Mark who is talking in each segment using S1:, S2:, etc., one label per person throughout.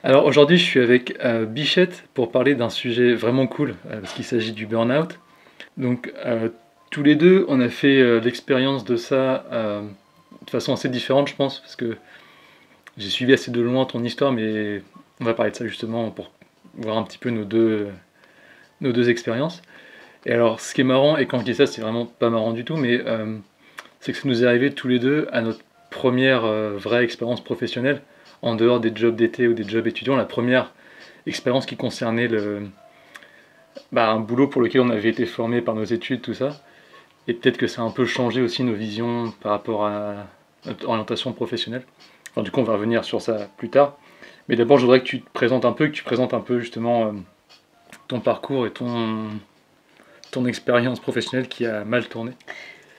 S1: Alors aujourd'hui, je suis avec Bichette pour parler d'un sujet vraiment cool, parce qu'il s'agit du burn-out. Donc tous les deux, on a fait l'expérience de ça de façon assez différente, je pense, parce que j'ai suivi assez de loin ton histoire, mais on va parler de ça justement pour voir un petit peu nos deux expériences. Et alors, ce qui est marrant, et quand je dis ça, c'est vraiment pas marrant du tout, mais c'est que ça nous est arrivé tous les deux à notre première vraie expérience professionnelle, en dehors des jobs d'été ou des jobs étudiants, la première expérience qui concernait un boulot pour lequel on avait été formé par nos études, tout ça. Et peut-être que ça a un peu changé aussi nos visions par rapport à notre orientation professionnelle. Enfin, du coup, on va revenir sur ça plus tard. Mais d'abord, je voudrais que tu te présentes un peu, que tu présentes un peu justement ton parcours et ton expérience professionnelle qui a mal tourné.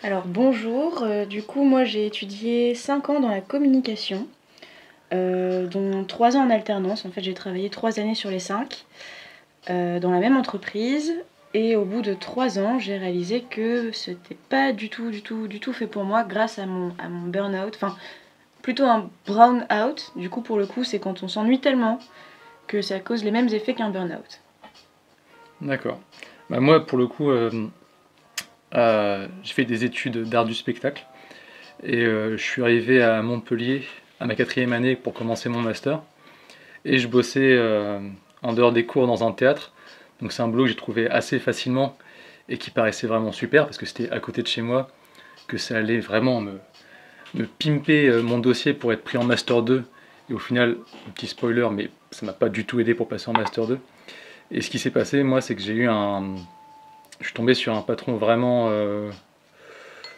S2: Alors bonjour, du coup moi j'ai étudié 5 ans dans la communication, dont 3 ans en alternance. En fait j'ai travaillé 3 années sur les 5 dans la même entreprise. Et au bout de 3 ans j'ai réalisé que c'était pas du tout fait pour moi grâce à mon burn-out. Enfin plutôt un brown-out. Du coup pour le coup c'est quand on s'ennuie tellement que ça cause les mêmes effets qu'un burn-out.
S1: D'accord. Bah, moi, pour le coup, j'ai fait des études d'art du spectacle. Et je suis arrivé à Montpellier à ma quatrième année pour commencer mon master. Et je bossais en dehors des cours dans un théâtre. Donc c'est un boulot que j'ai trouvé assez facilement et qui paraissait vraiment super parce que c'était à côté de chez moi, que ça allait vraiment me pimper mon dossier pour être pris en master 2. Et au final, un petit spoiler, mais ça m'a pas du tout aidé pour passer en master 2. Et ce qui s'est passé, moi, c'est que je suis tombé sur un patron vraiment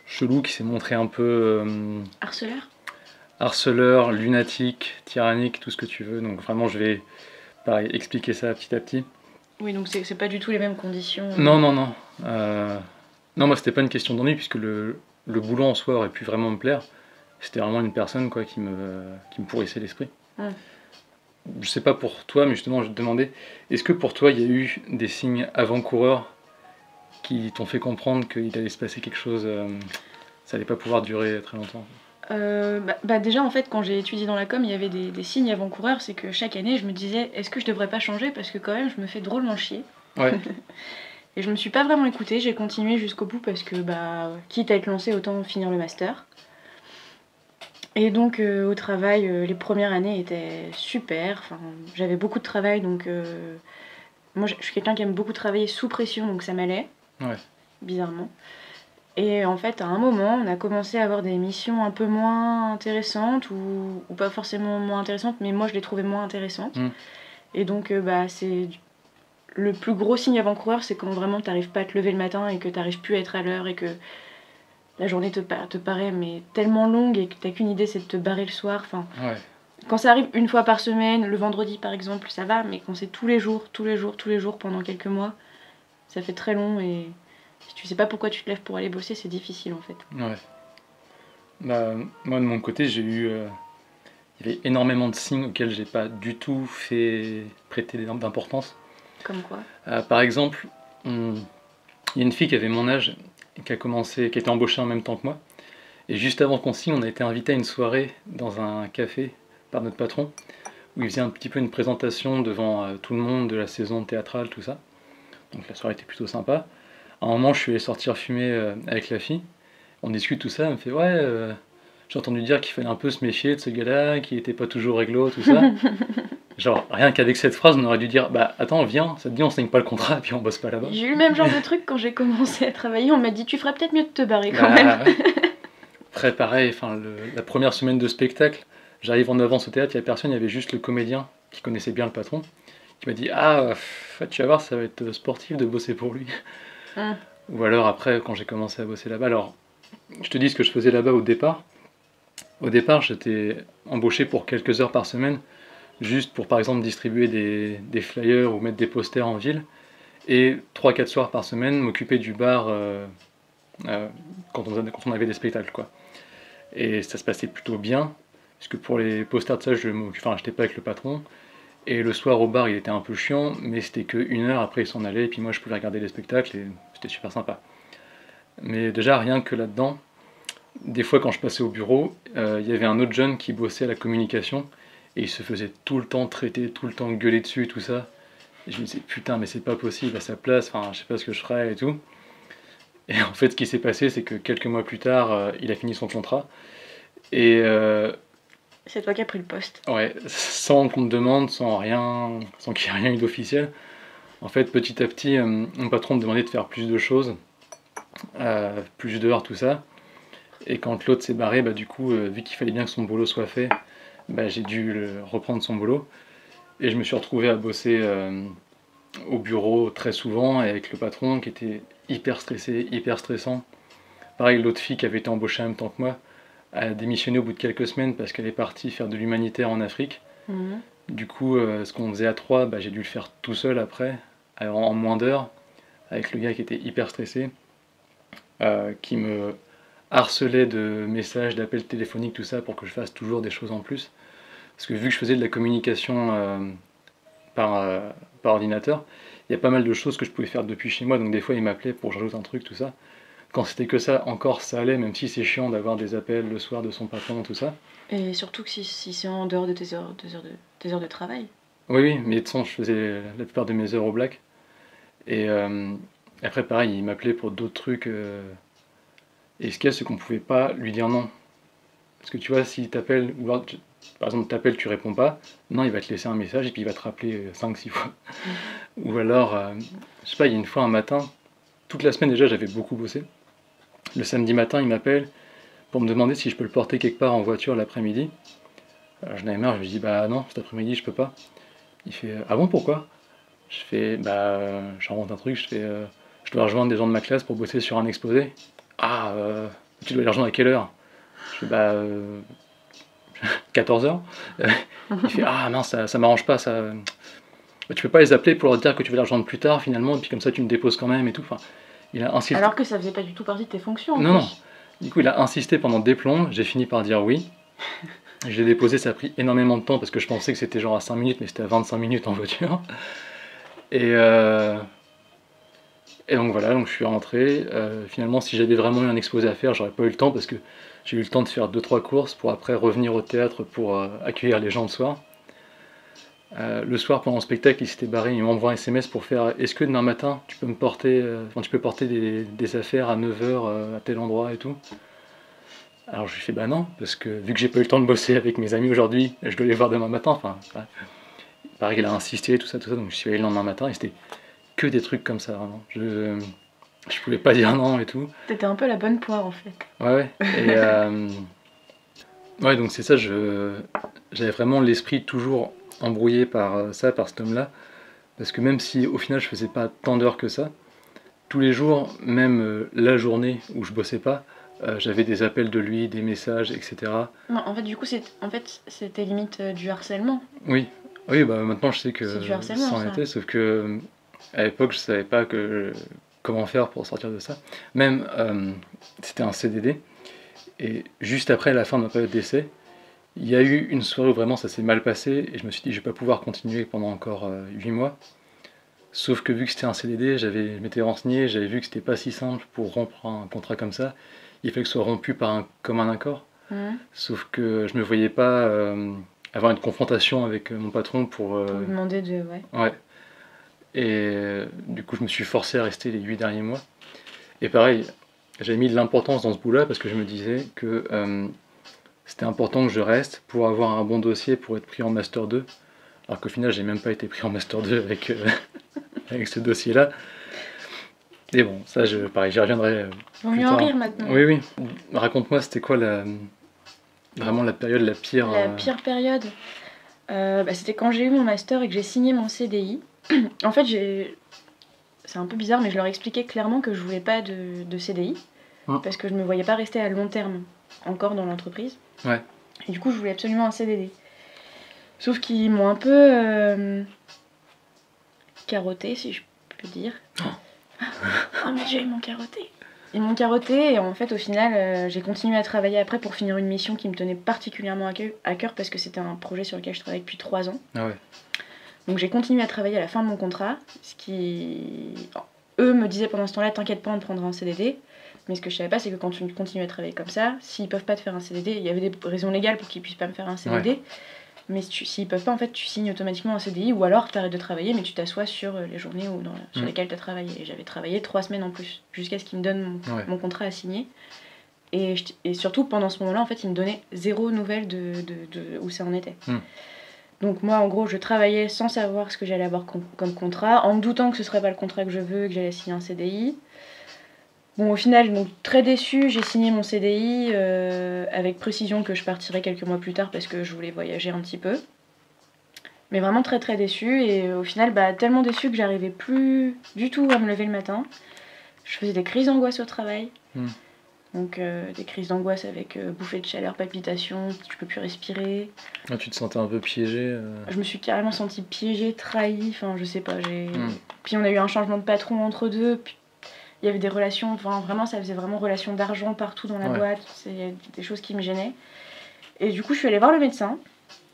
S1: chelou qui s'est montré un peu
S2: Harceleur.
S1: harceleur, lunatique, tyrannique, tout ce que tu veux. Donc vraiment, je vais pareil, expliquer ça petit à petit.
S2: Oui, donc c'est pas du tout les mêmes conditions.
S1: Non, non, non. Non, moi, c'était pas une question d'ennui, puisque le boulot en soi aurait pu vraiment me plaire. C'était vraiment une personne quoi, qui me pourrissait l'esprit.
S2: Hum.
S1: Je sais pas pour toi, mais justement, je te demandais, est-ce que pour toi, il y a eu des signes avant-coureurs qui t'ont fait comprendre qu'il allait se passer quelque chose, ça allait pas pouvoir durer très longtemps?
S2: Déjà en fait quand j'ai étudié dans la com il y avait des signes avant-coureurs, c'est que chaque année je me disais est-ce que je devrais pas changer parce que quand même je me fais drôlement chier.
S1: Ouais,
S2: Et je me suis pas vraiment écoutée, j'ai continué jusqu'au bout parce que quitte à être lancée autant finir le master. Et donc au travail les premières années étaient super, enfin, j'avais beaucoup de travail donc moi je suis quelqu'un qui aime beaucoup travailler sous pression donc ça m'allait,
S1: ouais.
S2: bizarrement. Et en fait, à un moment, on a commencé à avoir des missions un peu moins intéressantes, ou pas forcément moins intéressantes, mais moi je les trouvais moins intéressantes.
S1: Hmm.
S2: Et donc, c'est le plus gros signe avant-coureur, c'est quand vraiment t'arrives pas à te lever le matin et que t'arrives plus à être à l'heure et que la journée te paraît mais tellement longue et que t'as qu'une idée, c'est de te barrer le soir. Enfin,
S1: Ouais.
S2: quand ça arrive une fois par semaine, le vendredi par exemple, ça va, mais quand c'est tous les jours, tous les jours, tous les jours pendant quelques mois, ça fait très long et si tu sais pas pourquoi tu te lèves pour aller bosser, c'est difficile en fait.
S1: Ouais. Bah, moi de mon côté, il y avait énormément de signes auxquels j'ai pas du tout fait prêter d'importance.
S2: Comme quoi.
S1: Par exemple, il y a une fille qui avait mon âge, qui a été embauchée en même temps que moi. Et juste avant qu'on signe, on a été invité à une soirée dans un café par notre patron, où il faisait un petit peu une présentation devant tout le monde de la saison théâtrale, tout ça. Donc la soirée était plutôt sympa. À un moment, je suis allé sortir fumer avec la fille. On discute tout ça, elle me fait ouais, j'ai entendu dire qu'il fallait un peu se méfier de ce gars-là, qui était pas toujours réglo, tout ça. Genre, rien qu'avec cette phrase, on aurait dû dire bah attends, viens, ça te dit, on signe pas le contrat, puis on bosse pas là-bas.
S2: J'ai eu le même genre de truc quand j'ai commencé à travailler. On m'a dit tu ferais peut-être mieux de te barrer quand
S1: Bah,
S2: même.
S1: ouais. Après, pareil, enfin, la première semaine de spectacle, j'arrive en avance au théâtre, il n'y a personne, il y avait juste le comédien qui connaissait bien le patron, qui m'a dit ah, tu vas voir, ça va être sportif de bosser pour lui.
S2: Hum.
S1: Ou alors après, quand j'ai commencé à bosser là-bas, alors je te dis ce que je faisais là-bas au départ. Au départ, j'étais embauché pour quelques heures par semaine, juste pour par exemple distribuer des flyers ou mettre des posters en ville, et 3-4 soirs par semaine, m'occuper du bar euh, quand on avait des spectacles, quoi. Et ça se passait plutôt bien, parce que pour les posters de ça, j'étais pas avec le patron. Et le soir au bar, il était un peu chiant, mais c'était que 1 heure, après il s'en allait, et puis moi je pouvais regarder les spectacles, et c'était super sympa. Mais déjà, rien que là-dedans, des fois quand je passais au bureau, il y avait un autre jeune qui bossait à la communication, et il se faisait tout le temps traiter, tout le temps gueuler dessus, tout ça. Et je me disais, putain, mais c'est pas possible à sa place, enfin, je sais pas ce que je ferais et tout. Et en fait, ce qui s'est passé, c'est que quelques mois plus tard, il a fini son contrat. Et
S2: C'est toi qui as pris le poste.
S1: ouais, sans qu'on me demande, sans rien, sans qu'il y ait rien eu d'officiel. En fait, petit à petit, mon patron me demandait de faire plus de choses, plus d'heures, tout ça. Et quand l'autre s'est barré, bah, du coup, vu qu'il fallait bien que son boulot soit fait, bah, j'ai dû reprendre son boulot. Et je me suis retrouvé à bosser au bureau très souvent et avec le patron qui était hyper stressé, hyper stressant. Pareil, l'autre fille qui avait été embauchée en même temps que moi a démissionné au bout de quelques semaines parce qu'elle est partie faire de l'humanitaire en Afrique.
S2: Mhm.
S1: Du coup, ce qu'on faisait à trois, bah, j'ai dû le faire tout seul après, en moins d'heures, avec le gars qui était hyper stressé, qui me harcelait de messages, d'appels téléphoniques, tout ça, pour que je fasse toujours des choses en plus. Parce que vu que je faisais de la communication par, euh, par ordinateur, il y a pas mal de choses que je pouvais faire depuis chez moi, donc des fois il m'appelait pour que j'ajoute un truc, tout ça. Quand c'était que ça, encore ça allait, même si c'est chiant d'avoir des appels le soir de son patron, tout ça.
S2: Et surtout que si c'est en dehors de tes heures de travail.
S1: Oui, oui, mais de toute façon, je faisais la plupart de mes heures au black. Et après, pareil, il m'appelait pour d'autres trucs. Et ce qu'il y a, c'est qu'on pouvait pas lui dire non. Parce que tu vois, s'il t'appelle, ou alors, par exemple, t'appelles, tu réponds pas, non, il va te laisser un message et puis il va te rappeler 5-6 fois. Ou alors, je sais pas, il y a une fois un matin, toute la semaine déjà, j'avais beaucoup bossé. Le samedi matin, il m'appelle pour me demander si je peux le porter quelque part en voiture l'après-midi. Alors, j'en avais marre, je lui dis bah non, cet après-midi, je peux pas. Il fait ah bon, pourquoi? Je fais bah, j'invente un truc, je fais je dois rejoindre des gens de ma classe pour bosser sur un exposé. Ah, tu dois les rejoindre à quelle heure? Je fais bah 14h. Il fait ah mince, ça m'arrange pas, ça. Bah, tu peux pas les appeler pour leur dire que tu veux les rejoindre plus tard finalement, et puis comme ça tu me déposes quand même et tout. Enfin, il a insisté.
S2: Alors que ça faisait pas du tout partie de tes fonctions en
S1: Non, non.
S2: plus.
S1: Du coup, il a insisté pendant des plombs, j'ai fini par dire oui. Je l'ai déposé, ça a pris énormément de temps parce que je pensais que c'était genre à 5 minutes, mais c'était à 25 minutes en voiture. Et, euh, et donc voilà, donc je suis rentré. Finalement, si j'avais vraiment eu un exposé à faire, j'aurais pas eu le temps parce que j'ai eu le temps de faire 2-3 courses pour après revenir au théâtre pour accueillir les gens le soir. Le soir, pendant le spectacle, il s'était barré, il m'envoie un SMS pour faire est-ce que demain matin, tu peux me porter, tu peux porter des affaires à 9h à tel endroit et tout. Alors je lui fais bah non, parce que vu que j'ai pas eu le temps de bosser avec mes amis aujourd'hui, je dois les voir demain matin. Enfin, pareil, il a insisté, tout ça, donc je suis allé le lendemain matin et c'était que des trucs comme ça, vraiment. Je pouvais pas dire non et tout.
S2: T'étais un peu la bonne poire en fait.
S1: Ouais, ouais. Et ouais, donc c'est ça, j'avais vraiment l'esprit toujours embrouillé par ça, par cet homme-là. Parce que même si au final je faisais pas tant d'heures que ça, tous les jours, même la journée où je bossais pas, j'avais des appels de lui, des messages, etc.
S2: Non, en fait, du coup, c'était limite du harcèlement.
S1: Oui, oui, bah maintenant je sais que
S2: C'est du harcèlement,
S1: ça en
S2: ça.
S1: était, sauf que à l'époque je savais pas comment faire pour sortir de ça. Même c'était un CDD, et juste après la fin de ma période d'essai, il y a eu une soirée où vraiment ça s'est mal passé, et je me suis dit je vais pas pouvoir continuer pendant encore 8 mois. Sauf que vu que c'était un CDD, je m'étais renseigné, j'avais vu que c'était pas si simple pour rompre un contrat comme ça. Il fallait que ce soit rompu par un commun accord.
S2: Mhm.
S1: Sauf que je me voyais pas avoir une confrontation avec mon patron pour.
S2: Pour lui demander de. Ouais.
S1: Ouais. Et du coup, je me suis forcé à rester les 8 derniers mois. Et pareil, j'avais mis de l'importance dans ce bout-là parce que je me disais que c'était important que je reste pour avoir un bon dossier pour être pris en Master 2. Alors qu'au final, j'ai même pas été pris en Master 2 avec, avec ce dossier-là. Et bon, ça, pareil, j'y reviendrai
S2: Vaut
S1: plus
S2: mieux en
S1: tard.
S2: rire maintenant.
S1: Oui, oui. Raconte-moi, c'était quoi vraiment la période la pire
S2: La pire période, c'était quand j'ai eu mon master et que j'ai signé mon CDI. En fait, c'est un peu bizarre, mais je leur expliquais clairement que je voulais pas de CDI. Parce que je me voyais pas rester à long terme encore dans l'entreprise.
S1: Ouais.
S2: Et du coup, je voulais absolument un CDD. Sauf qu'ils m'ont un peu carotté, si je peux dire. Oh mon dieu, ils m'ont carotté. Ils m'ont carotté et en fait, au final, j'ai continué à travailler après pour finir une mission qui me tenait particulièrement à cœur parce que c'était un projet sur lequel je travaillais depuis 3 ans.
S1: Ah ouais.
S2: Donc j'ai continué à travailler à la fin de mon contrat, ce qui... Eux me disaient pendant ce temps-là, t'inquiète pas, on te prendra un CDD. Mais ce que je savais pas, c'est que quand tu continues à travailler comme ça, s'ils peuvent pas te faire un CDD, il y avait des raisons légales pour qu'ils puissent pas me faire un CDD. Ouais. Mais s'ils peuvent pas, en fait, tu signes automatiquement un CDI ou alors tu arrêtes de travailler, mais tu t'assois sur les journées sur lesquelles tu as travaillé. Et j'avais travaillé 3 semaines en plus, jusqu'à ce qu'ils me donnent mon contrat à signer. Et surtout, pendant ce moment-là, en fait, ils me donnaient 0 nouvelle de où ça en était. Donc moi, en gros, je travaillais sans savoir ce que j'allais avoir comme contrat, en me doutant que ce serait pas le contrat que je veux, que j'allais signer un CDI. Bon, au final, donc, très déçue, j'ai signé mon CDI avec précision que je partirais quelques mois plus tard parce que je voulais voyager un petit peu. Mais vraiment très très déçue, et au final, tellement déçue que j'arrivais plus du tout à me lever le matin. Je faisais des crises d'angoisse au travail. Donc des crises d'angoisse avec bouffées de chaleur, palpitations, tu peux plus respirer.
S1: Ah, tu te sentais un peu piégée
S2: Je me suis carrément sentie piégée, trahie, enfin je sais pas. Puis on a eu un changement de patron entre deux, puis il y avait des relations, enfin vraiment ça faisait vraiment relation d'argent partout dans la boîte, c'est des choses qui me gênaient. Et du coup je suis allée voir le médecin,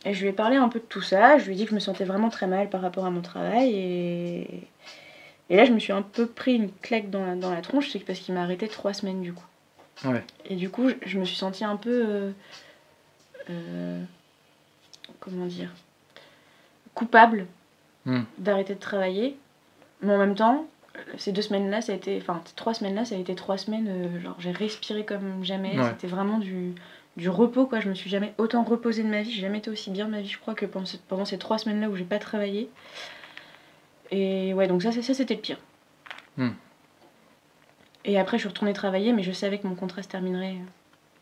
S2: et je lui ai parlé un peu de tout ça, je lui ai dit que je me sentais vraiment très mal par rapport à mon travail, et là je me suis un peu pris une claque dans la tronche, c'est parce qu'il m'a arrêté 3 semaines du coup. Et du coup, je me suis sentie un peu, comment dire, coupable d'arrêter de travailler. Mais en même temps, ces 3 semaines-là, ça a été 3 semaines, genre j'ai respiré comme jamais. C'était vraiment du repos, quoi. Je me suis jamais autant reposée de ma vie, j'ai jamais été aussi bien de ma vie, je crois, que pendant ces 3 semaines-là où j'ai pas travaillé. Et ouais, donc ça c'était le pire. Et après, je suis retournée travailler, mais je savais que mon contrat se terminerait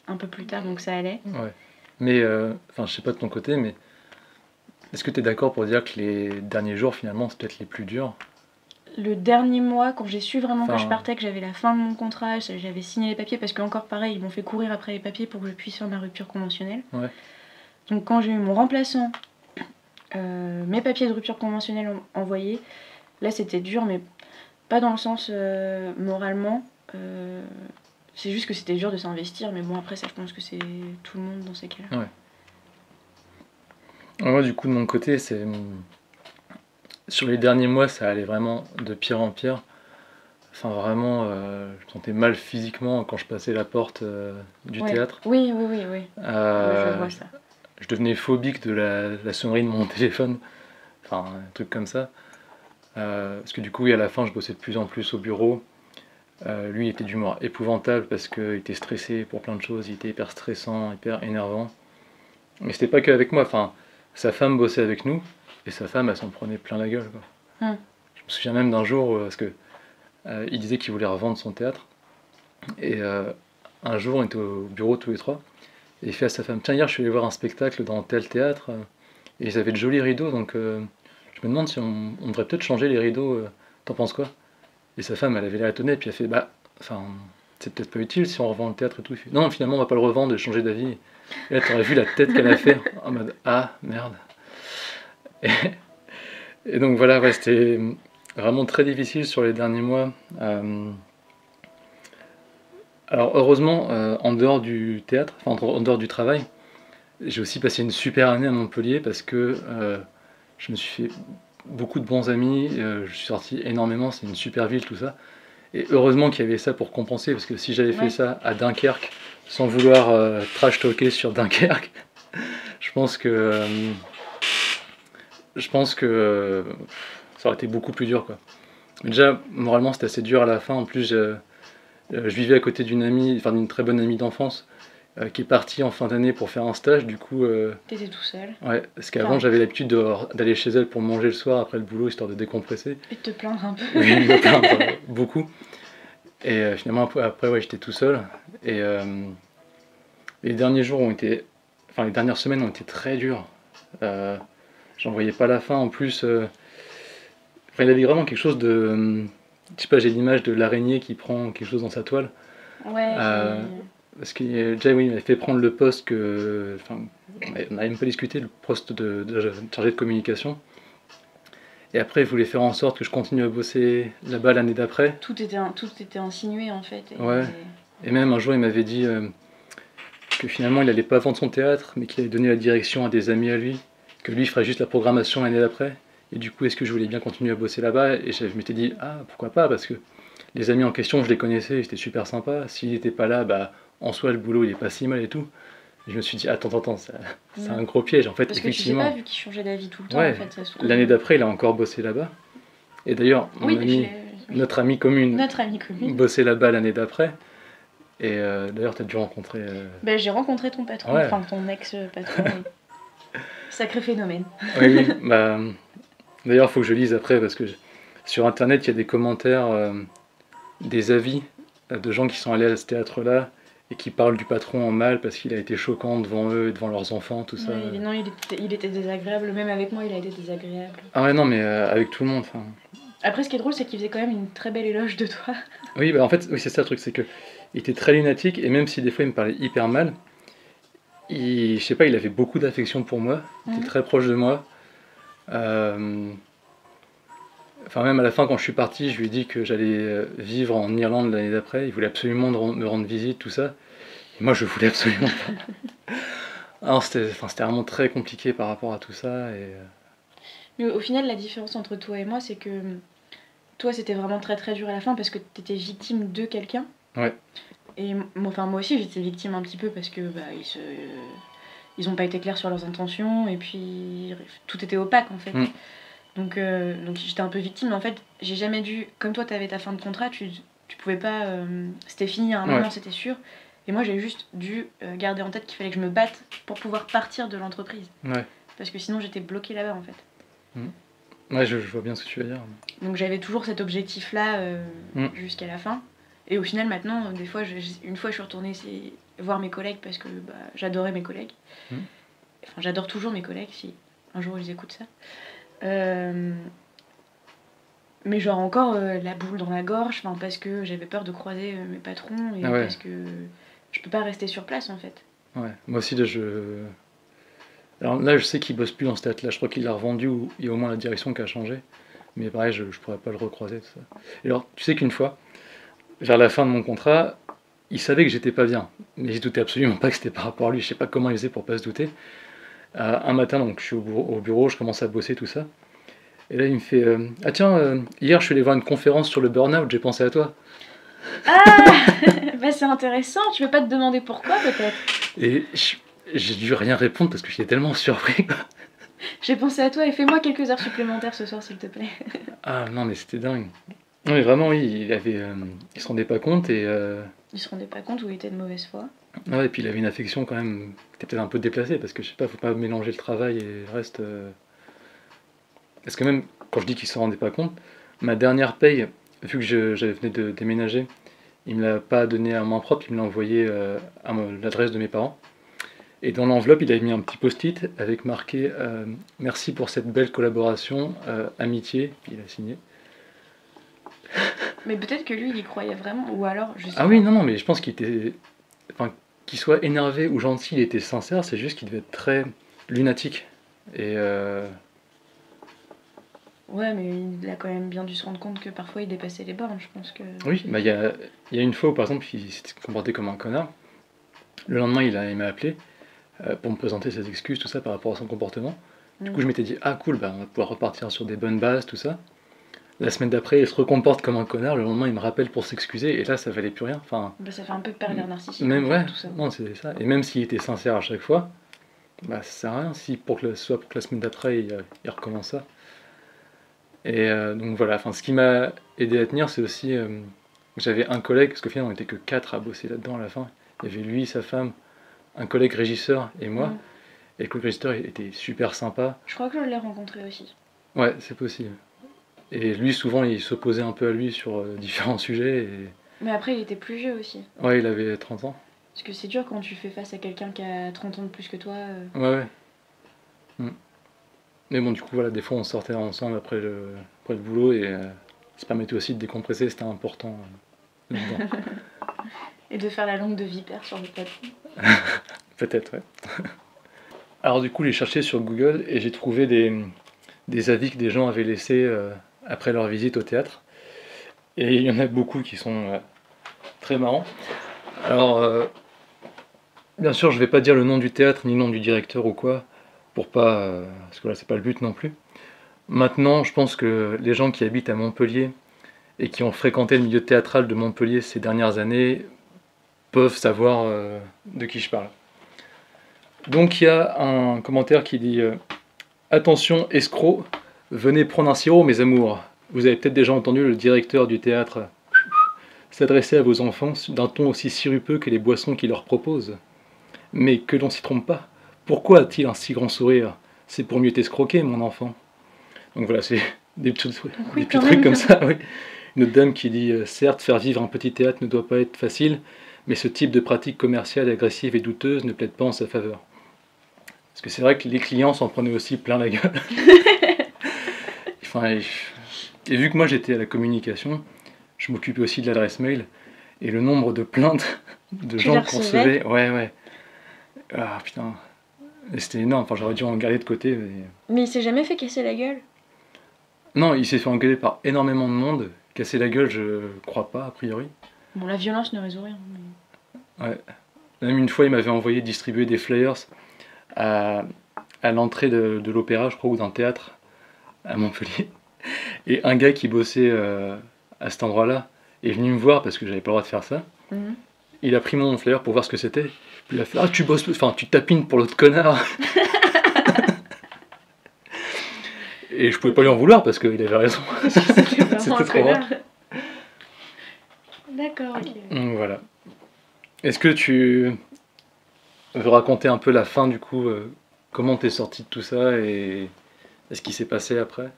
S2: un peu plus tard, donc ça allait.
S1: Mais, je sais pas de ton côté, mais est-ce que tu es d'accord pour dire que les derniers jours, finalement, c'est peut-être les plus durs?
S2: Le dernier mois, quand j'ai su vraiment que je partais, que j'avais la fin de mon contrat, j'avais signé les papiers, parce qu'encore pareil, ils m'ont fait courir après les papiers pour que je puisse faire ma rupture conventionnelle. Donc quand j'ai eu mon remplaçant, mes papiers de rupture conventionnelle envoyés, là c'était dur, mais pas dans le sens moralement. C'est juste que c'était dur de s'investir, mais bon, après ça, je pense que c'est tout le monde dans ces cas-là.
S1: Moi, du coup, de mon côté, c'est sur les derniers mois, ça allait vraiment de pire en pire. Enfin, vraiment, je me sentais mal physiquement quand je passais la porte du théâtre.
S2: Oui. Je vois ça.
S1: Je devenais phobique de la sonnerie de mon téléphone. Enfin, un truc comme ça. Parce que du coup, à la fin, je bossais de plus en plus au bureau. Lui, il était d'humeur épouvantable parce qu'il était stressé pour plein de choses. Il était hyper stressant, hyper énervant. Mais c'était pas qu'avec moi. Enfin, sa femme bossait avec nous. Et sa femme, elle s'en prenait plein la gueule, quoi. Je me souviens même d'un jour, parce que il disait qu'il voulait revendre son théâtre. Et un jour, on était au bureau tous les trois. Et il fait à sa femme: tiens, hier, je suis allé voir un spectacle dans tel théâtre. Et ils avaient de jolis rideaux, donc je me demande si on devrait peut-être changer les rideaux. T'en penses quoi? Et sa femme, elle avait l'air étonnée, puis elle fait: c'est peut-être pas utile si on revend le théâtre et tout. Il fait: non, finalement, on va pas le revendre et changer d'avis. Et là, t'aurais vu la tête qu'elle a fait, en mode: ah, merde. Et donc voilà, c'était vraiment très difficile sur les derniers mois. Alors heureusement, en dehors du théâtre, en dehors du travail, j'ai aussi passé une super année à Montpellier parce que je me suis fait beaucoup de bons amis, je suis sorti énormément, c'est une super ville, tout ça. Et heureusement qu'il y avait ça pour compenser, parce que si j'avais fait ça à Dunkerque, sans vouloir trash talker sur Dunkerque, je pense que ça aurait été beaucoup plus dur, quoi. Mais déjà, moralement, c'était assez dur à la fin. En plus, je vivais à côté d'une très bonne amie d'enfance, qui est partie en fin d'année pour faire un stage. Du coup,
S2: t'étais tout seul?
S1: Ouais, parce qu'avant, j'avais l'habitude d'aller chez elle pour manger le soir après le boulot, histoire de décompresser.
S2: Et de te plaindre un peu.
S1: Oui, de me plaindre beaucoup. Et finalement, après, j'étais tout seul. Et les derniers jours les dernières semaines ont été très dures. J'en voyais pas la fin. En plus, il y avait vraiment quelque chose de... je sais pas, j'ai l'image de l'araignée qui prend quelque chose dans sa toile. Parce que déjà, oui, il m'avait fait prendre le poste que... on n'avait même pas discuté, le poste de chargé de communication. Et après, il voulait faire en sorte que je continue à bosser là-bas l'année d'après.
S2: Tout était insinué, en fait.
S1: Et même un jour, il m'avait dit que finalement, il n'allait pas vendre son théâtre, mais qu'il allait donner la direction à des amis à lui, que lui, il ferait juste la programmation l'année d'après. Et du coup, est-ce que je voulais bien continuer à bosser là-bas? Et je m'étais dit: ah, pourquoi pas, parce que les amis en question, je les connaissais, c'était super sympa. S'il n'était pas là, en soi, le boulot, il est pas si mal et tout. Et je me suis dit, attends, c'est un gros piège. En fait,
S2: Parce que tu sais
S1: effectivement,
S2: pas, vu qu'il changeait d'avis tout le temps,
S1: ouais,
S2: en fait, ça se trouve.
S1: l'année d'après, il a encore bossé là-bas. Et d'ailleurs,
S2: Oui, oui.
S1: notre amie commune,
S2: Notre amie commune.
S1: bossait là-bas l'année d'après. Et d'ailleurs, tu as dû rencontrer.
S2: Ben, j'ai rencontré ton patron,
S1: Ouais.
S2: enfin ton ex-patron. Sacré phénomène.
S1: Oui, bah, d'ailleurs, il faut que je lise après parce que sur internet, il y a des commentaires, des avis de gens qui sont allés à ce théâtre-là et qui parlent du patron en mal parce qu'il a été choquant devant eux et devant leurs enfants, tout ça.
S2: Ouais, non, il était désagréable, même avec moi, il a été désagréable.
S1: Ah ouais, non, mais avec tout le monde. Enfin.
S2: Après, ce qui est drôle, c'est qu'il faisait quand même une très belle éloge de toi.
S1: Oui, bah en fait, oui, c'est ça le truc, c'est que il était très lunatique et même si des fois il me parlait hyper mal, je sais pas, il avait beaucoup d'affection pour moi, il était très proche de moi. Enfin, même à la fin, quand je suis parti, je lui ai dit que j'allais vivre en Irlande l'année d'après. Il voulait absolument me rendre visite, tout ça. Et moi, je voulais absolument pas. Alors, c'était vraiment très compliqué par rapport à tout ça.
S2: Mais au final, la différence entre toi et moi, c'est que toi, c'était vraiment très très dur à la fin parce que t'étais victime de quelqu'un.
S1: Ouais.
S2: Et enfin, moi aussi, j'étais victime un petit peu parce que ils ont pas été clairs sur leurs intentions et puis tout était opaque en fait. Donc j'étais un peu victime, mais en fait, j'ai jamais dû. Comme toi, t'avais ta fin de contrat, tu pouvais pas. C'était fini à un moment, c'était sûr. Et moi, j'ai juste dû garder en tête qu'il fallait que je me batte pour pouvoir partir de l'entreprise.
S1: Ouais.
S2: Parce que sinon, j'étais bloquée là-bas en fait.
S1: Ouais, je vois bien ce que tu veux dire.
S2: Donc j'avais toujours cet objectif-là jusqu'à la fin. Et au final, maintenant, des fois, une fois, je suis retournée voir mes collègues parce que j'adorais mes collègues. Enfin, j'adore toujours mes collègues, si un jour ils écoutent ça. Mais genre encore la boule dans la gorge, parce que j'avais peur de croiser mes patrons et parce que je peux pas rester sur place en fait.
S1: Ouais, moi aussi là Alors là je sais qu'il bosse plus dans ce théâtre là, je crois qu'il l'a revendu ou il y a au moins la direction qui a changé. Mais pareil, je pourrais pas le recroiser tout ça. Et alors tu sais qu'une fois, vers la fin de mon contrat, il savait que j'étais pas bien. Mais il doutait absolument pas que c'était par rapport à lui, je sais pas comment il faisait pour pas se douter. Un matin donc je suis au bureau, je commence à bosser tout ça. Et là, il me fait ah tiens, hier je suis allé voir une conférence sur le burn-out, j'ai pensé à toi.
S2: Ah bah c'est intéressant, tu veux pas te demander pourquoi peut-être?
S1: Et j'ai dû rien répondre parce que j'étais tellement surpris.
S2: J'ai pensé à toi et fais-moi quelques heures supplémentaires ce soir s'il te plaît.
S1: Ah non, mais c'était dingue. Non, mais vraiment, oui, il se rendait pas compte et.
S2: Il se rendait pas compte où il était de mauvaise foi.
S1: Ouais, et puis il avait une affection quand même qui était peut-être un peu déplacée parce que je sais pas, faut pas mélanger le travail et le reste. Parce que même quand je dis qu'il se rendait pas compte, ma dernière paye, vu que j'avais venais de déménager, il me l'a pas donné à main propre, il me l'a envoyé à l'adresse de mes parents. Et dans l'enveloppe, il avait mis un petit post-it avec marqué merci pour cette belle collaboration, amitié, puis il a signé.
S2: Mais peut-être que lui, il y croyait vraiment, ou alors, je sais
S1: Ah
S2: pas.
S1: oui, non, mais je pense qu'il était. Enfin, qu'il soit énervé ou gentil, il était sincère, c'est juste qu'il devait être très lunatique. Et.
S2: Ouais, mais il a quand même bien dû se rendre compte que parfois il dépassait les bornes, je pense que.
S1: Oui, bah il y a une fois où par exemple il s'était comporté comme un connard. Le lendemain, il m'a appelé pour me présenter ses excuses, tout ça par rapport à son comportement. Du coup, je m'étais dit, ah cool, bah, on va pouvoir repartir sur des bonnes bases, tout ça. La semaine d'après, il se recomporte comme un connard. Le lendemain, il me rappelle pour s'excuser. Et là, ça valait plus rien. Enfin,
S2: bah, ça fait un peu pervers narcissique.
S1: même,
S2: en fait,
S1: ouais,
S2: tout ça.
S1: non, c'est ça. Et même s'il était sincère à chaque fois, bah, ça sert à rien. Si soit pour que la semaine d'après, il recommence ça. Et donc voilà, enfin, ce qui m'a aidé à tenir, c'est aussi que j'avais un collègue, parce qu'au final, on n'était que 4 à bosser là-dedans à la fin. Il y avait lui, sa femme, un collègue régisseur et moi. Et le collègue régisseur était super sympa.
S2: Je crois que je l'ai rencontré aussi.
S1: Ouais, c'est possible. Et lui, souvent, il s'opposait un peu à lui sur différents sujets.
S2: Mais après, il était plus vieux aussi.
S1: Ouais, il avait 30 ans.
S2: Parce que c'est dur quand tu fais face à quelqu'un qui a 30 ans de plus que toi.
S1: Ouais. Mais bon, du coup, voilà, des fois, on sortait ensemble après le boulot et ça permettait aussi de décompresser, c'était important là-dedans.
S2: Et de faire la langue de vipère sur le patron.
S1: Peut-être, ouais. Alors du coup, j'ai cherché sur Google et j'ai trouvé des avis que des gens avaient laissés après leur visite au théâtre. Et il y en a beaucoup qui sont très marrants. Alors, bien sûr, je vais pas dire le nom du théâtre ni le nom du directeur ou quoi, pour pas, parce que là, c'est pas le but non plus. Maintenant, je pense que les gens qui habitent à Montpellier et qui ont fréquenté le milieu théâtral de Montpellier ces dernières années peuvent savoir de qui je parle. Donc il y a un commentaire qui dit attention escroc, venez prendre un sirop mes amours. Vous avez peut-être déjà entendu le directeur du théâtre s'adresser à vos enfants d'un ton aussi sirupeux que les boissons qu'il leur propose. Mais que l'on s'y trompe pas. Pourquoi a-t-il un si grand sourire? C'est pour mieux t'escroquer, mon enfant. Donc voilà, c'est des petits,
S2: Oui,
S1: des petits
S2: quand
S1: trucs
S2: même.
S1: comme ça. Oui. Une autre dame qui dit certes, faire vivre un petit théâtre ne doit pas être facile, mais ce type de pratique commerciale agressive et douteuse ne plaide pas en sa faveur. Parce que c'est vrai que les clients s'en prenaient aussi plein la gueule. Enfin, et vu que moi j'étais à la communication, je m'occupais aussi de l'adresse mail, et le nombre de plaintes de
S2: Tu les
S1: gens qu'on
S2: recevais?
S1: recevait, ouais. Ah putain, et c'était énorme, enfin j'aurais dû en garder de côté.
S2: Mais il s'est jamais fait casser la gueule?
S1: Non, il s'est fait engueuler par énormément de monde, casser la gueule, je crois pas, a priori.
S2: Bon, la violence ne résout rien.
S1: Ouais. Même une fois, il m'avait envoyé distribuer des flyers à, à l'entrée de l'opéra, je crois, ou d'un théâtre à Montpellier. Et un gars qui bossait à cet endroit-là est venu me voir parce que j'avais pas le droit de faire ça.
S2: Mhm.
S1: Il a pris mon flyer pour voir ce que c'était. Puis il a fait ah tu bosses, enfin tu tapines pour l'autre connard. Et je pouvais pas lui en vouloir parce qu'il avait raison.
S2: C'était vraiment
S1: C'était
S2: un
S1: trop rare.
S2: connard. D'accord, ok.
S1: Donc voilà. Est-ce que tu veux raconter un peu la fin du coup, comment t'es sorti de tout ça et ce qui s'est passé après?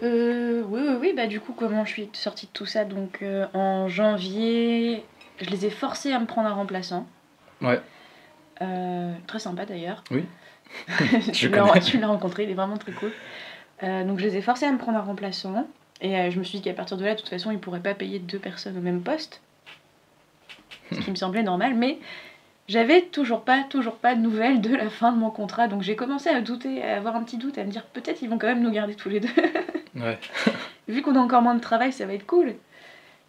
S2: Oui, bah du coup, comment je suis sortie de tout ça? Donc en janvier, je les ai forcés à me prendre un remplaçant.
S1: Ouais,
S2: Très sympa d'ailleurs.
S1: oui, je
S2: Tu
S1: connais.
S2: l'as rencontré, il est vraiment très cool. Donc je les ai forcés à me prendre un remplaçant. Et je me suis dit qu'à partir de là, de toute façon, ils ne pourraient pas payer deux personnes au même poste. Ce qui me semblait normal. Mais j'avais toujours pas de nouvelles de la fin de mon contrat. Donc j'ai commencé à douter, à avoir un petit doute, à me dire peut-être ils vont quand même nous garder tous les deux.
S1: Ouais,
S2: Vu qu'on a encore moins de travail, ça va être cool.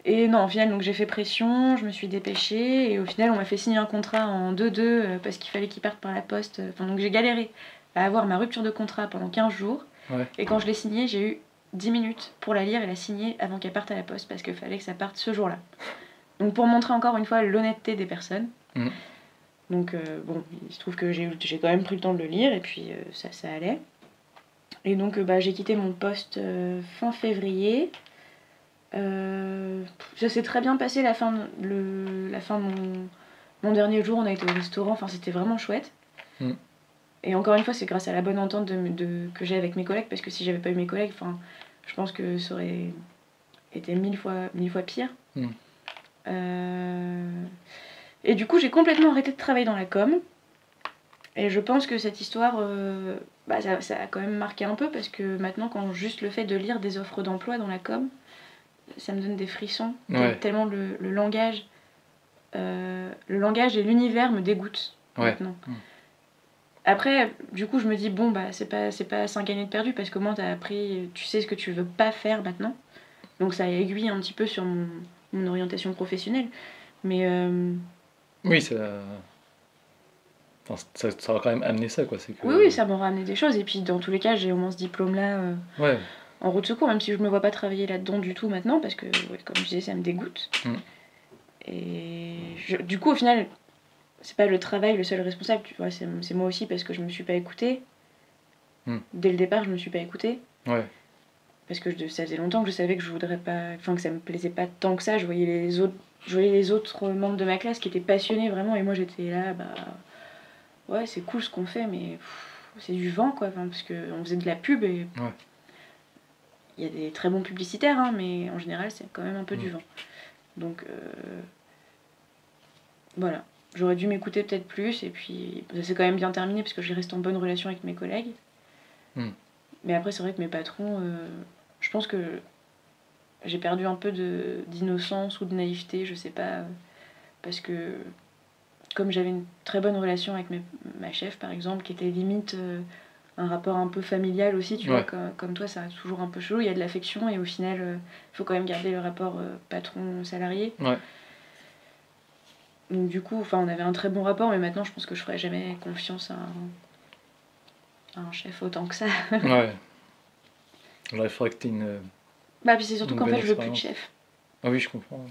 S2: Et non, au final, donc j'ai fait pression, je me suis dépêchée. Et au final, on m'a fait signer un contrat en 2-2 parce qu'il fallait qu'ils partent par la poste. Enfin, donc j'ai galéré à avoir ma rupture de contrat pendant 15 jours.
S1: ouais,
S2: Et quand je l'ai signée, j'ai eu 10 minutes pour la lire et la signer avant qu'elle parte à la poste parce qu'il fallait que ça parte ce jour-là. Donc pour montrer encore une fois l'honnêteté des personnes.
S1: Mm.
S2: Donc bon, il se trouve que j'ai quand même pris le temps de le lire et puis ça allait. Et donc bah, j'ai quitté mon poste fin février. Ça s'est très bien passé la fin de mon dernier jour. On a été au restaurant, enfin c'était vraiment chouette.
S1: Mm.
S2: Et encore une fois, c'est grâce à la bonne entente que j'ai avec mes collègues, parce que si j'avais pas eu mes collègues, je pense que ça aurait été mille fois pire.
S1: Mm.
S2: Et du coup, j'ai complètement arrêté de travailler dans la com. Et je pense que cette histoire, bah, ça a quand même marqué un peu, parce que maintenant, quand juste le fait de lire des offres d'emploi dans la com, ça me donne des frissons,
S1: Ouais.
S2: tellement le langage et l'univers me dégoûtent
S1: Ouais.
S2: maintenant. Après, du coup, je me dis, bon, bah, c'est pas 5 années de perdu, parce qu'au moins, t'as appris, tu sais ce que tu veux pas faire maintenant. Donc, ça aiguille un petit peu sur mon orientation professionnelle. Mais,
S1: Oui, enfin, ça va quand même amener ça, quoi. C'est que...
S2: oui, ça m'aura amené des choses. Et puis, dans tous les cas, j'ai au moins ce diplôme-là
S1: Ouais.
S2: en route de secours, même si je me vois pas travailler là-dedans du tout maintenant, parce que, ouais, comme je disais, ça me dégoûte.
S1: Mm.
S2: Et du coup, au final, c'est pas le travail le seul responsable, tu vois, c'est moi aussi, parce que je me suis pas écoutée. Dès le départ, je me suis pas écoutée.
S1: Ouais.
S2: Parce que ça faisait longtemps que je savais que je voudrais pas, enfin que ça me plaisait pas tant que ça. Je voyais les autres membres de ma classe qui étaient passionnés vraiment, et moi j'étais là, bah ouais, c'est cool ce qu'on fait, mais c'est du vent quoi, parce qu'on faisait de la pub et
S1: Ouais.
S2: il y a des très bons publicitaires, hein, mais en général c'est quand même un peu du vent. Donc voilà, j'aurais dû m'écouter peut-être plus, et puis ça s'est quand même bien terminé parce que je reste en bonne relation avec mes collègues. Mais après, c'est vrai que mes patrons, je pense que j'ai perdu un peu d'innocence ou de naïveté, je sais pas, parce que comme j'avais une très bonne relation avec ma chef par exemple, qui était limite un rapport un peu familial aussi, tu vois, comme toi, ça reste toujours un peu chelou, il y a de l'affection et au final, il faut quand même garder le rapport patron-salarié.
S1: Ouais.
S2: Donc du coup, on avait un très bon rapport, mais maintenant je pense que je ferais jamais confiance à un chef autant que ça.
S1: Ouais. Là, il faudrait que tu aies une...
S2: Bah puis c'est surtout qu'en
S1: bonne
S2: fait je veux plus de
S1: expérience.
S2: chef.
S1: Ah oui, je comprends.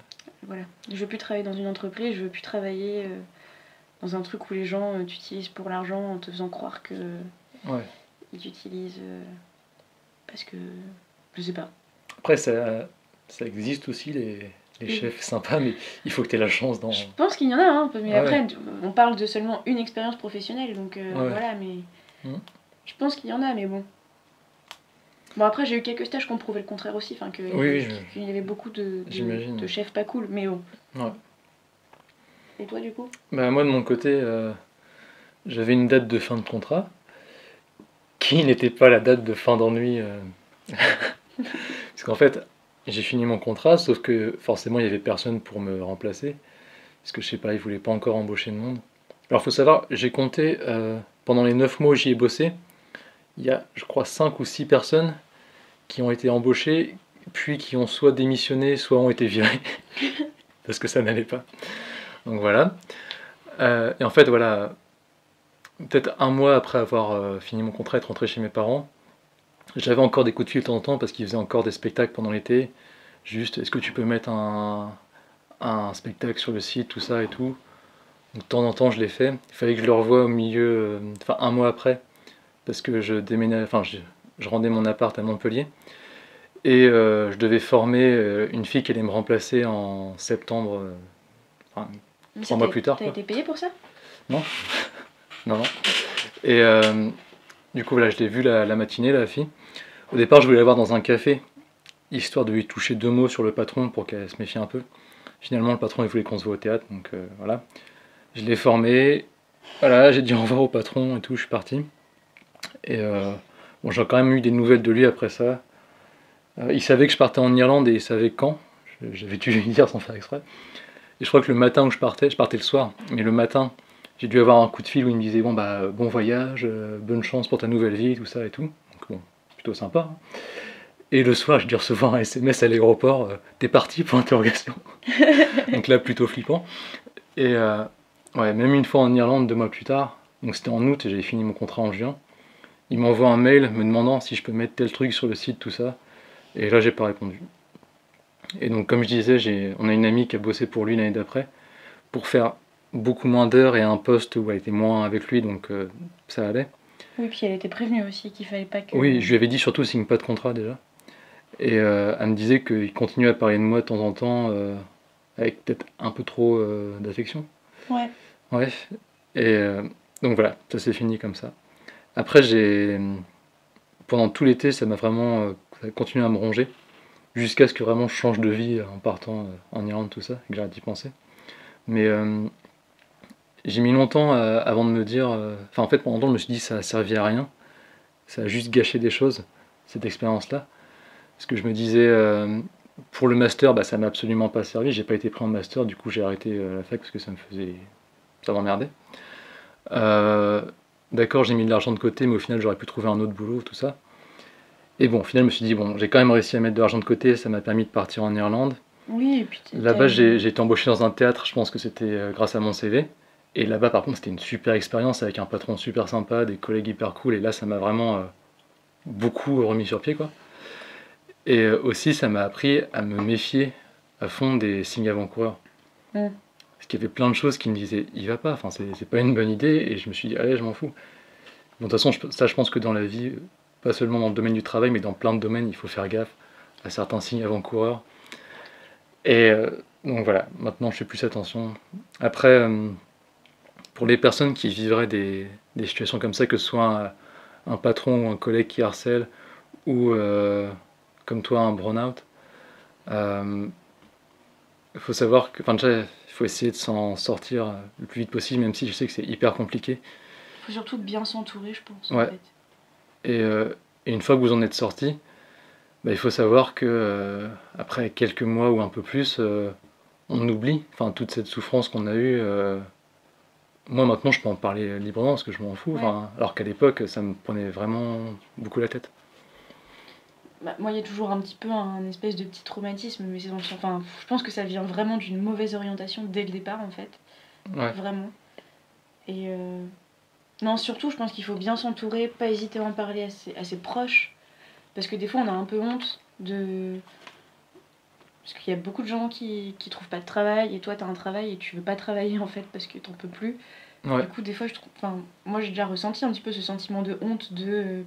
S2: Voilà. Je veux plus travailler dans une entreprise, je veux plus travailler dans un truc où les gens t'utilisent pour l'argent en te faisant croire que
S1: Ouais.
S2: ils t'utilisent parce que je sais pas.
S1: Après, ça existe aussi, les
S2: Oui.
S1: chefs sympas, mais il faut que tu aies la chance dans...
S2: Je pense qu'il y en a un peu, mais
S1: Ah
S2: après
S1: ouais.
S2: on parle de seulement une expérience professionnelle, donc
S1: Ouais.
S2: voilà, mais
S1: Mhm.
S2: je pense qu'il y en a, mais bon. Bon, après, j'ai eu quelques stages qui ont prouvé le contraire aussi, enfin,
S1: Oui,
S2: qu'il y avait beaucoup
S1: j'imagine.
S2: de chefs pas cool, mais bon.
S1: Ouais.
S2: Et toi, du coup?
S1: Bah, moi, de mon côté, j'avais une date de fin de contrat qui n'était pas la date de fin d'ennui. Parce qu'en fait, j'ai fini mon contrat, sauf que forcément, il n'y avait personne pour me remplacer. Parce que je sais pas, ils voulaient pas encore embaucher de monde. Alors, faut savoir, j'ai compté, pendant les 9 mois où j'y ai bossé, il y a, je crois, 5 ou 6 personnes qui ont été embauchées, puis qui ont soit démissionné, soit ont été virées, parce que ça n'allait pas. Donc voilà. Et en fait, voilà, peut-être un mois après avoir fini mon contrat et être rentré chez mes parents, j'avais encore des coups de fil de temps en temps parce qu'ils faisaient encore des spectacles pendant l'été. Juste, est-ce que tu peux mettre un spectacle sur le site, tout ça et tout. Donc, de temps en temps, je l'ai fait. Il fallait que je le revoie au milieu, enfin un mois après, parce que je déménage, enfin je rendais mon appart à Montpellier. Et je devais former une fille qui allait me remplacer en septembre, enfin,
S2: Mais
S1: 3 mois plus tard,
S2: t'as
S1: quoi.
S2: été payé pour ça?
S1: Non, non, non. Et du coup, voilà, je l'ai vue la matinée, la fille. Au départ, je voulais la voir dans un café, histoire de lui toucher 2 mots sur le patron pour qu'elle se méfie un peu. Finalement, le patron, il voulait qu'on se voit au théâtre, donc voilà. Je l'ai formé, voilà, j'ai dit au revoir au patron et tout, je suis parti. Et bon, j'ai quand même eu des nouvelles de lui après ça. Il savait que je partais en Irlande et il savait quand. J'avais dû lui dire sans faire exprès. Et je crois que le matin où je partais le soir, mais le matin, j'ai dû avoir un coup de fil où il me disait bon bah bon voyage, bonne chance pour ta nouvelle vie, tout ça et tout. Donc bon, plutôt sympa, hein. Et le soir, j'ai dû recevoir un SMS à l'aéroport, t'es parti pour interrogation. Donc là, plutôt flippant. Et ouais, même une fois en Irlande, 2 mois plus tard, donc c'était en août et j'avais fini mon contrat en juin, il m'envoie un mail me demandant si je peux mettre tel truc sur le site, tout ça. Et là, j'ai pas répondu. Et donc, comme je disais, on a une amie qui a bossé pour lui l'année d'après, pour faire beaucoup moins d'heures et un poste où elle était moins avec lui, donc ça allait.
S2: Oui, puis elle était prévenue aussi qu'il fallait pas que.
S1: Oui, je lui avais dit surtout signe pas de contrat déjà. Et elle me disait qu'il continuait à parler de moi de temps en temps, avec peut-être un peu trop d'affection.
S2: Ouais.
S1: Ouais. Et donc voilà, ça s'est fini comme ça. Après, pendant tout l'été, ça m'a vraiment ça a continué à me ronger, jusqu'à ce que vraiment je change de vie en partant en Irlande, tout ça, et que j'arrête d'y penser. Mais j'ai mis longtemps avant de me dire. Enfin, en fait, pendant longtemps, je me suis dit ça a servi à rien. Ça a juste gâché des choses, cette expérience-là. Parce que je me disais, pour le master, bah, ça m'a absolument pas servi. J'ai pas été pris en master, du coup, j'ai arrêté la fac parce que ça m'emmerdait. Euh, D'accord, j'ai mis de l'argent de côté, mais au final, j'aurais pu trouver un autre boulot, tout ça. Et bon, au final, je me suis dit, bon, j'ai quand même réussi à mettre de l'argent de côté, ça m'a permis de partir en Irlande.
S2: Oui, et puis
S1: Là-bas, j'ai été embauché dans un théâtre, je pense que c'était grâce à mon CV. Et là-bas, par contre, c'était une super expérience avec un patron super sympa, des collègues hyper cool. Et là, ça m'a vraiment beaucoup remis sur pied, quoi. Et aussi, ça m'a appris à me méfier à fond des signes avant-coureurs.
S2: Mm.
S1: Parce qu'il y avait plein de choses qui me disaient, il va pas, enfin, c'est pas une bonne idée. Et je me suis dit, allez, je m'en fous. Bon, de toute façon, ça, je pense que dans la vie, pas seulement dans le domaine du travail, mais dans plein de domaines, il faut faire gaffe à certains signes avant-coureurs. Et donc voilà, maintenant je fais plus attention. Après, pour les personnes qui vivraient des situations comme ça, que ce soit un patron ou un collègue qui harcèle, ou comme toi un burn-out, il faut savoir que, enfin déjà, il faut essayer de s'en sortir le plus vite possible, même si je sais que c'est hyper compliqué.
S2: Il faut surtout bien s'entourer, je pense, en
S1: Ouais.
S2: fait.
S1: Et, et une fois que vous en êtes sorti, bah, il faut savoir que après quelques mois ou un peu plus, on oublie, enfin toute cette souffrance qu'on a eue. Moi maintenant je peux en parler librement parce que je m'en fous,
S2: Ouais.
S1: enfin, alors qu'à l'époque ça me prenait vraiment beaucoup la tête.
S2: Bah, moi, il y a toujours un petit peu un espèce de petit traumatisme, mais c'est enfin, je pense que ça vient vraiment d'une mauvaise orientation dès le départ, en fait.
S1: Ouais,
S2: Vraiment. Et non, surtout, je pense qu'il faut bien s'entourer, pas hésiter à en parler à ses proches, parce que des fois, on a un peu honte de. Parce qu'il y a beaucoup de gens qui trouvent pas de travail, et toi, t'as un travail et tu veux pas travailler, en fait, parce que t'en peux plus.
S1: Ouais,
S2: Du coup, des fois, je trouve. Enfin, moi, j'ai déjà ressenti un petit peu ce sentiment de honte de.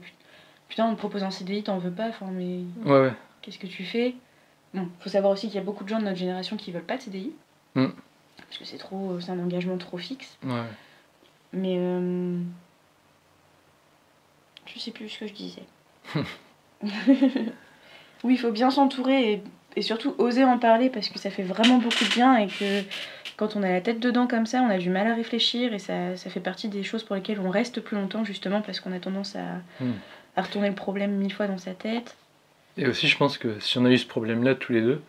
S2: Putain, on te propose un CDI, t'en veux pas, enfin, mais
S1: ouais, ouais.
S2: qu'est-ce que tu fais? Bon, faut savoir aussi qu'il y a beaucoup de gens de notre génération qui veulent pas de CDI,
S1: Mm.
S2: parce que c'est un engagement trop fixe.
S1: Ouais.
S2: Mais je sais plus ce que je disais. Oui, il faut bien s'entourer et surtout oser en parler parce que ça fait vraiment beaucoup de bien et que quand on a la tête dedans comme ça, on a du mal à réfléchir et ça fait partie des choses pour lesquelles on reste plus longtemps justement parce qu'on a tendance
S1: Mm.
S2: à retourner le problème 1000 fois dans sa tête.
S1: Et aussi, je pense que si on a eu ce problème-là tous les deux,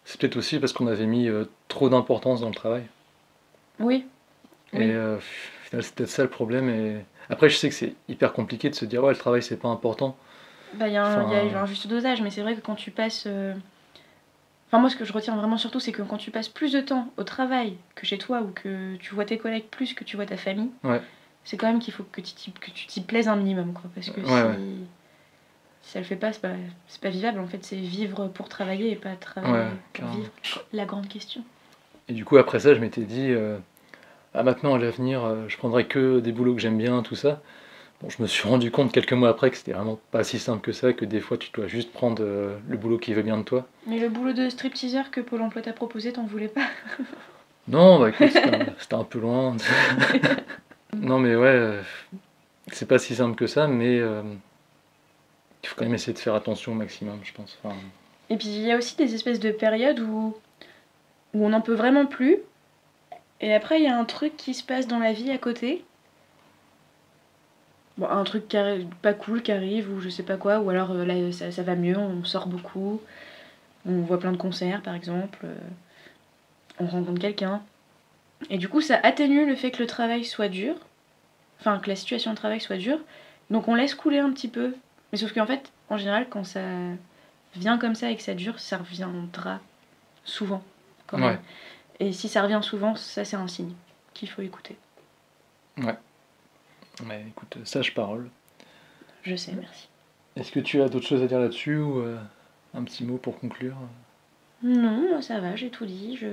S1: c'est peut-être aussi parce qu'on avait mis trop d'importance dans le travail.
S2: Oui,
S1: Et
S2: oui.
S1: au final, c'est peut-être ça le problème. Et après, je sais que c'est hyper compliqué de se dire, ouais, le travail, c'est pas important.
S2: Bah, il y a eu
S1: Enfin,
S2: un juste dosage, mais c'est vrai que quand tu passes. Enfin, moi, ce que je retiens vraiment surtout, c'est que quand tu passes plus de temps au travail que chez toi ou que tu vois tes collègues plus que tu vois ta famille,
S1: ouais,
S2: c'est quand même qu'il faut que que tu t'y plaises un minimum, quoi. Parce que
S1: ouais, ouais,
S2: si ça le fait pas, c'est pas vivable. En fait, c'est vivre pour travailler et pas
S1: ouais,
S2: travailler pour
S1: carrément.
S2: vivre. La grande question.
S1: Et du coup, après ça, je m'étais dit, ah, maintenant, à l'avenir, je prendrai que des boulots que j'aime bien, tout ça. Bon, je me suis rendu compte quelques mois après que c'était vraiment pas si simple que ça, que des fois, tu dois juste prendre le boulot qui veut bien de toi.
S2: Mais le boulot de stripteaseur que Pôle emploi t'a proposé, t'en voulais pas?
S1: Non, bah écoute, c'était un peu loin. Non, mais ouais, c'est pas si simple que ça, mais il faut quand même essayer de faire attention au maximum, je pense. Enfin,
S2: Et puis il y a aussi des espèces de périodes où on n'en peut vraiment plus. Et après, il y a un truc qui se passe dans la vie à côté. Bon, un truc pas cool qui arrive ou je sais pas quoi. Ou alors là, ça va mieux, on sort beaucoup. On voit plein de concerts par exemple. On rencontre quelqu'un. Et du coup, ça atténue le fait que le travail soit dur. Enfin, que la situation de travail soit dure. Donc on laisse couler un petit peu. Mais sauf qu'en fait, en général, quand ça vient comme ça et que ça dure, ça reviendra souvent quand même.
S1: ouais,
S2: Et si ça revient souvent, ça c'est un signe qu'il faut écouter.
S1: ouais. Mais écoute, sage parole.
S2: Je sais, merci.
S1: Est-ce que tu as d'autres choses à dire là-dessus ou un petit mot pour conclure?
S2: Non, moi ça va, j'ai tout dit. Je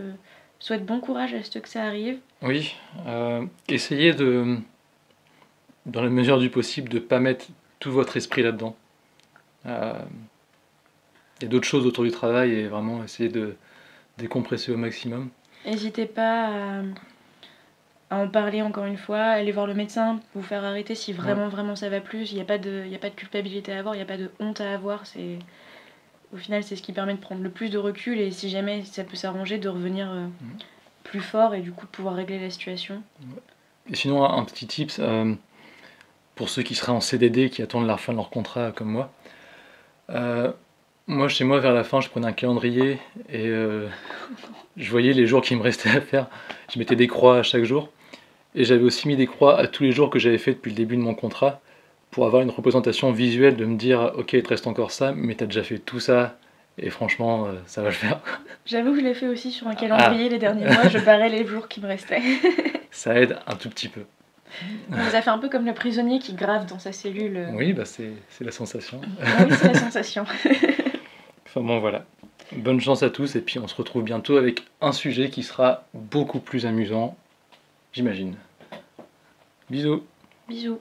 S2: souhaite bon courage à ceux que ça arrive.
S1: Oui, essayez de, dans la mesure du possible, de ne pas mettre tout votre esprit là-dedans. Euh, Il y a d'autres choses autour du travail et vraiment essayer de décompresser au maximum.
S2: N'hésitez pas à en parler encore une fois, aller voir le médecin, vous faire arrêter si
S1: Ouais,
S2: vraiment vraiment ça va plus. Il y a pas de culpabilité à avoir, il n'y a pas de honte à avoir. Au final, c'est ce qui permet de prendre le plus de recul et si jamais ça peut s'arranger, de revenir plus fort et du coup de pouvoir régler la situation.
S1: et sinon, un petit tips pour ceux qui seraient en CDD, qui attendent la fin de leur contrat comme moi. Euh, Moi, chez moi, vers la fin, je prenais un calendrier et je voyais les jours qui me restaient à faire. Je mettais des croix à chaque jour. Et j'avais aussi mis des croix à tous les jours que j'avais fait depuis le début de mon contrat pour avoir une représentation visuelle de me dire ok, il te reste encore ça, mais t'as déjà fait tout ça et franchement, ça va le faire.
S2: J'avoue que je l'ai fait aussi sur un
S1: Ah,
S2: calendrier les derniers mois, je barrais les jours qui me restaient.
S1: ça aide un tout petit peu.
S2: Ça fait un peu comme le prisonnier qui grave dans sa cellule.
S1: Oui, bah c'est la sensation.
S2: Ah oui, c'est la sensation.
S1: Enfin bon, voilà. Bonne chance à tous et puis on se retrouve bientôt avec un sujet qui sera beaucoup plus amusant, j'imagine. Bisous.
S2: Bisous.